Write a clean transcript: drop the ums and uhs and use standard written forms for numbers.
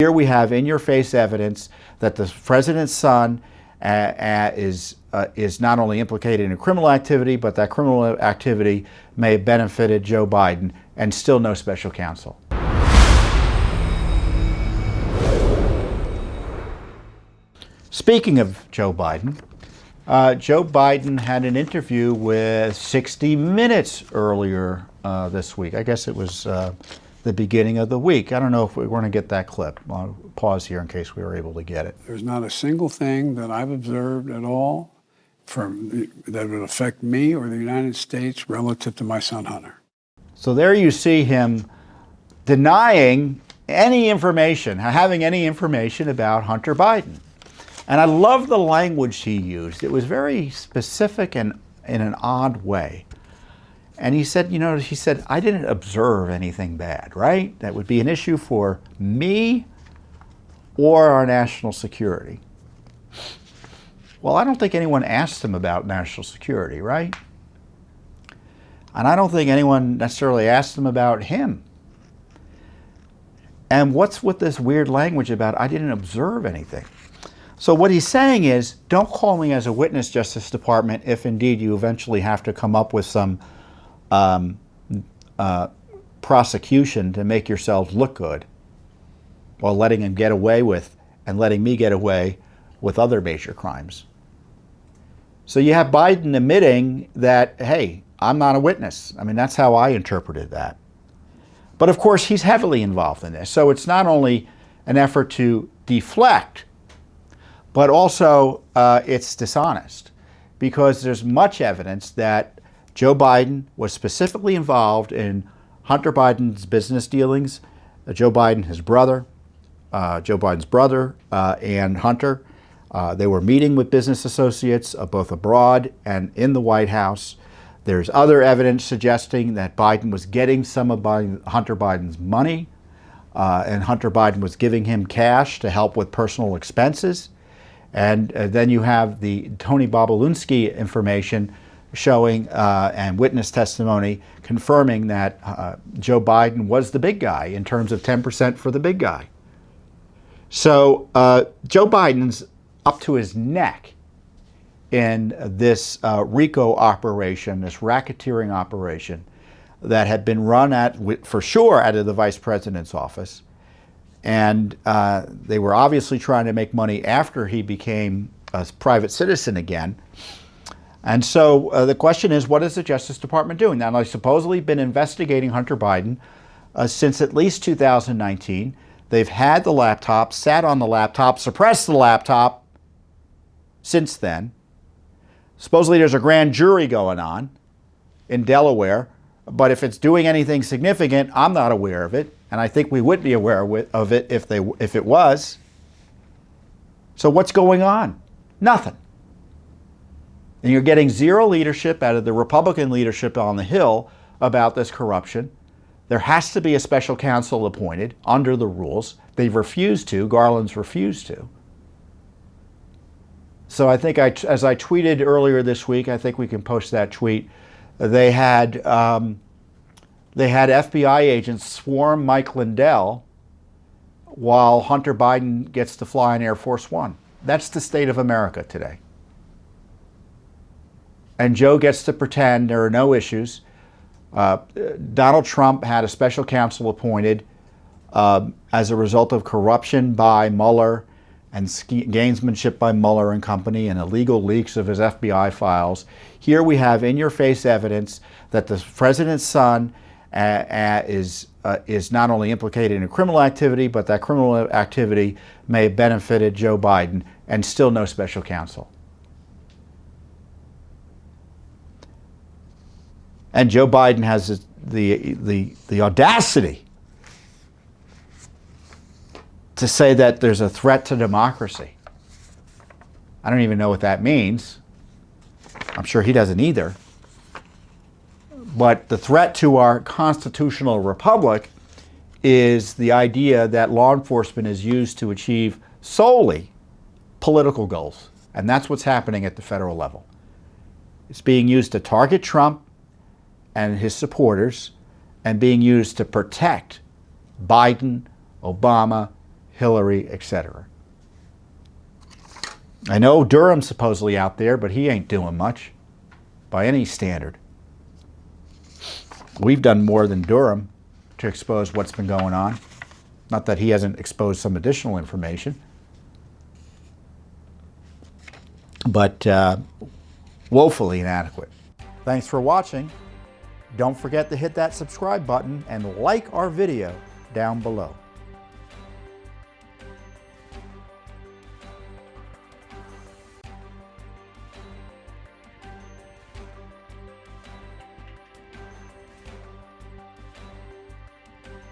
Here we have in-your-face evidence that the president's son is not only implicated in criminal activity, but that criminal activity may have benefited Joe Biden, and still no special counsel. Speaking of Joe Biden had an interview with 60 Minutes earlier this week. I guess it was the beginning of the week. I don't know if we're going to get that clip. I'll pause here in case we were able to get it. There's not a single thing that I've observed at all that would affect me or the United States relative to my son Hunter. So there you see him denying any information, having any information about Hunter Biden. And I love the language he used. It was very specific and in an odd way. And he said, I didn't observe anything bad, right? That would be an issue for me or our national security. Well, I don't think anyone asked him about national security, right? And I don't think anyone necessarily asked him about him. And what's with this weird language about I didn't observe anything? So what he's saying is, don't call me as a witness, Justice Department, if indeed you eventually have to come up with some prosecution to make yourselves look good, while letting him get away with and letting me get away with other major crimes. So you have Biden admitting that, hey, I'm not a witness. I mean, that's how I interpreted that. But of course, he's heavily involved in this. So it's not only an effort to deflect, but also it's dishonest, because there's much evidence that Joe Biden was specifically involved in Hunter Biden's business dealings. Joe Biden, his brother, Joe Biden's brother and Hunter, they were meeting with business associates both abroad and in the White House. There's other evidence suggesting that Biden was getting some of Hunter Biden's money, and Hunter Biden was giving him cash to help with personal expenses. And then you have the Tony Bobulinski information showing and witness testimony confirming that Joe Biden was the big guy in terms of 10% for the big guy. So Joe Biden's up to his neck in this RICO operation, this racketeering operation that had been run for sure out of the vice president's office. And they were obviously trying to make money after he became a private citizen again. And so the question is, what is the Justice Department doing? Now, they've supposedly been investigating Hunter Biden since at least 2019. They've had the laptop, sat on the laptop, suppressed the laptop since then. Supposedly there's a grand jury going on in Delaware, but if it's doing anything significant, I'm not aware of it. And I think we would be aware of it if it was. So what's going on? Nothing. And you're getting zero leadership out of the Republican leadership on the Hill about this corruption. There has to be a special counsel appointed under the rules. They've refused to. Garland's refused to. So I think, as I tweeted earlier this week, I think we can post that tweet. They had FBI agents swarm Mike Lindell while Hunter Biden gets to fly in Air Force One. That's the state of America today. And Joe gets to pretend there are no issues. Donald Trump had a special counsel appointed as a result of corruption by Mueller and gamesmanship by Mueller and company and illegal leaks of his FBI files. Here we have in-your-face evidence that the president's son is not only implicated in criminal activity, but that criminal activity may have benefited Joe Biden, and still no special counsel. And Joe Biden has the audacity to say that there's a threat to democracy. I don't even know what that means. I'm sure he doesn't either. But the threat to our constitutional republic is the idea that law enforcement is used to achieve solely political goals. And that's what's happening at the federal level. It's being used to target Trump and his supporters, and being used to protect Biden, Obama, Hillary, etc. I know Durham's supposedly out there, but he ain't doing much by any standard. We've done more than Durham to expose what's been going on. Not that he hasn't exposed some additional information, but woefully inadequate. Thanks for watching. Don't forget to hit that subscribe button and like our video down below.